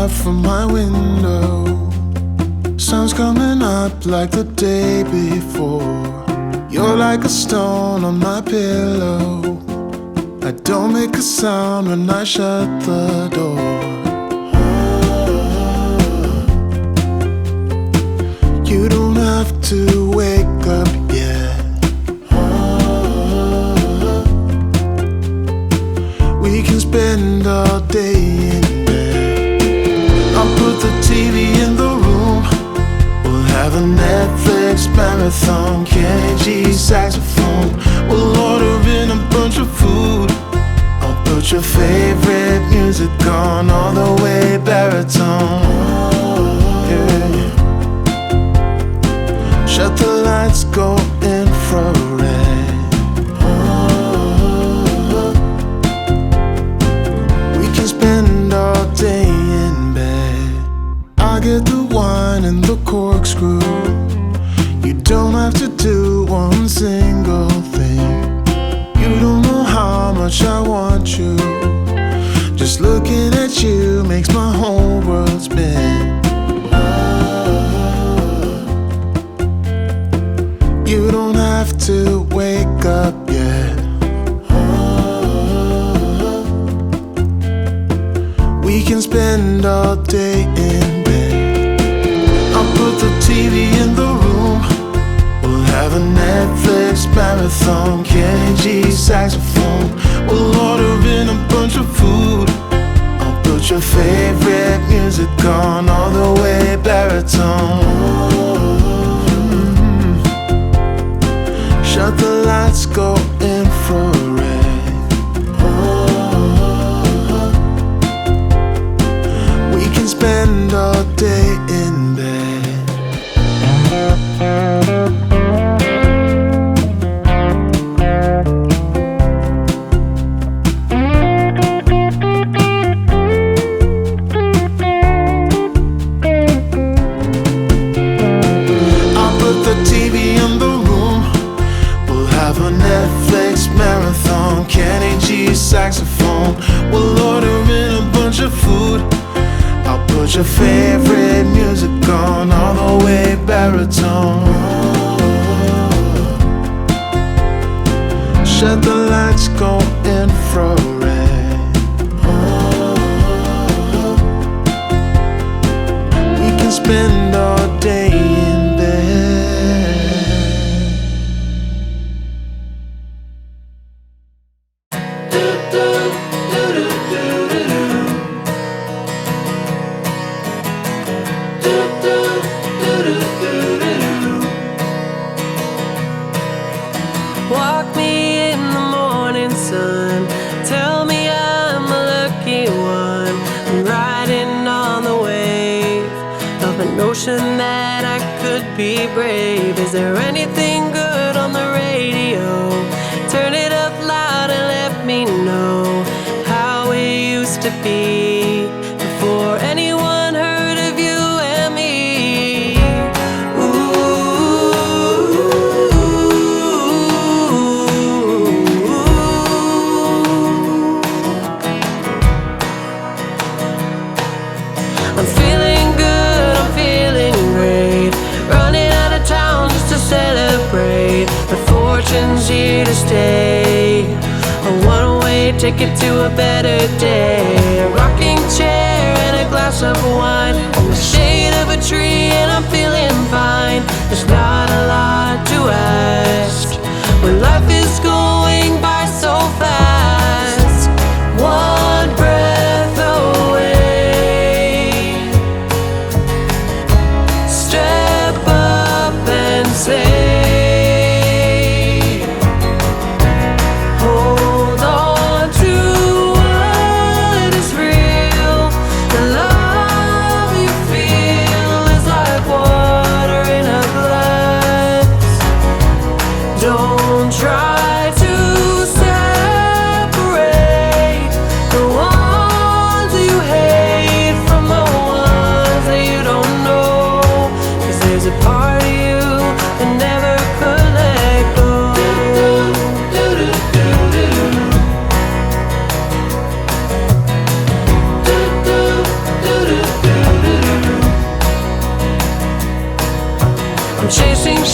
out from my window. Sun's coming up like the day before. You're like a stone on my pillow. I don't make a sound when I shut the door. You don't have to wake up yet. We can spend all day in bed. I'll put the TV in the room. We'll have a Netflix marathon. Kenny G saxophone. We'll order in a bunch of food. I'll put your favorite music on all the way baritone. Yeah. Shut the lights, go infrared. We can spend all day in bed. I get the wine and the corkscrew. You don't have to do one single thing. You don't know how much I want you. Just looking at you makes my whole world spin. You don't have to wake up yet. We can spend all day in bed. I'll put the TV in the room. We'll have a Netflix marathon. Kenny G saxophone. We'll order in a bunch of food. I'll put your favorite music on all the way baritone. Shut the lights, go infrared. We can spend all day in bed. I'll put the TV in the room. Have a Netflix marathon. Kenny G saxophone. We'll order in a bunch of food. I'll put your favorite music on all the way baritone. Shut the lights, go infrared. We can spend all day in bed. Walk me in the morning sun. Tell me I'm a lucky one. I'm riding on the wave of an ocean that I could be brave. Is there anything good on the radio? Turn it up loud and let me know how it used to be before anyone heard of you and me. I'm feeling good, I'm feeling great. Running out of town just to celebrate. But fortune's here to stay. A one-way ticket to a better day. A rocking chair and a glass of wine. In the shade of a tree and I'm feeling fine. There's not a lot to ask when life is going by so fast. One breath away. Step up and say, hold on to what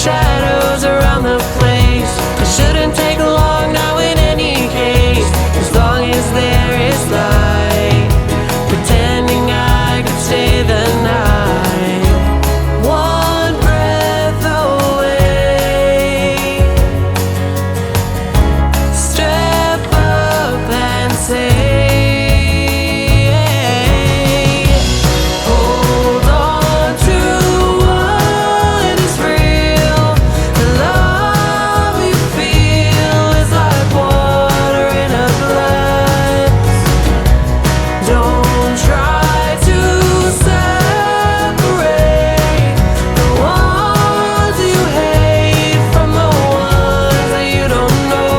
shadows around the place. It shouldn't take long now in any case, as long as there is light, pretending I could stay the night. One breath away, step up and say, hold on to what is real. The love you feel is like water in a glass. Don't try to separate the ones you hate from the ones that you don't know.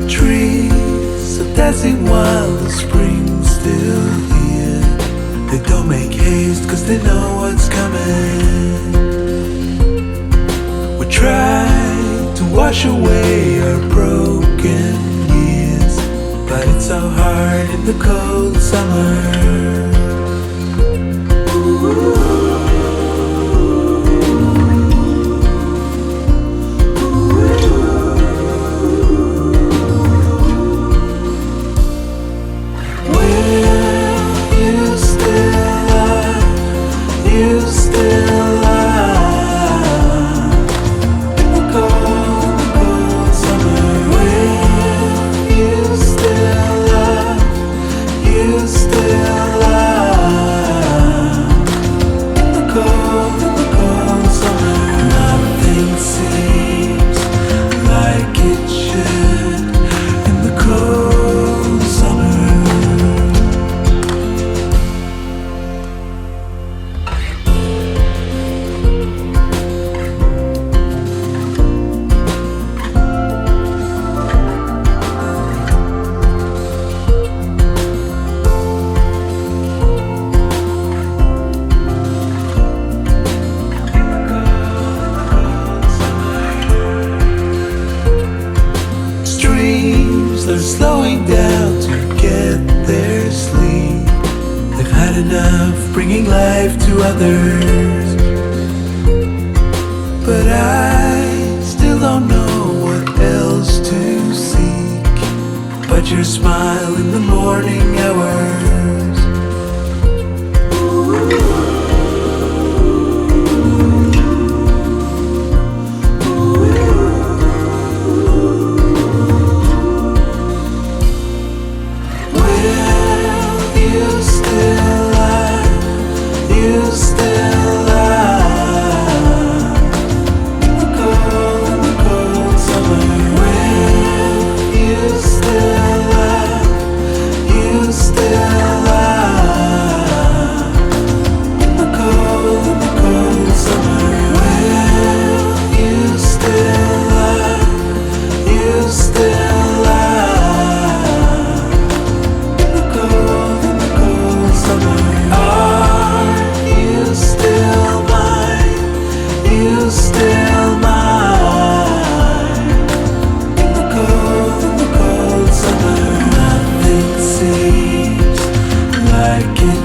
Trees are dancing while the spring's still here. They don't make haste cause they know what's coming. We try to wash away our broken years, but it's so hard in the cold summer. You still lie in the cold summer. Will you still lie? You still lie in the cold summer. Nothing seems like it should in the cold summer. They're slowing down to get their sleep. They've had enough bringing life to others, but I still don't know what else to seek but your smile in the morning hours. Like it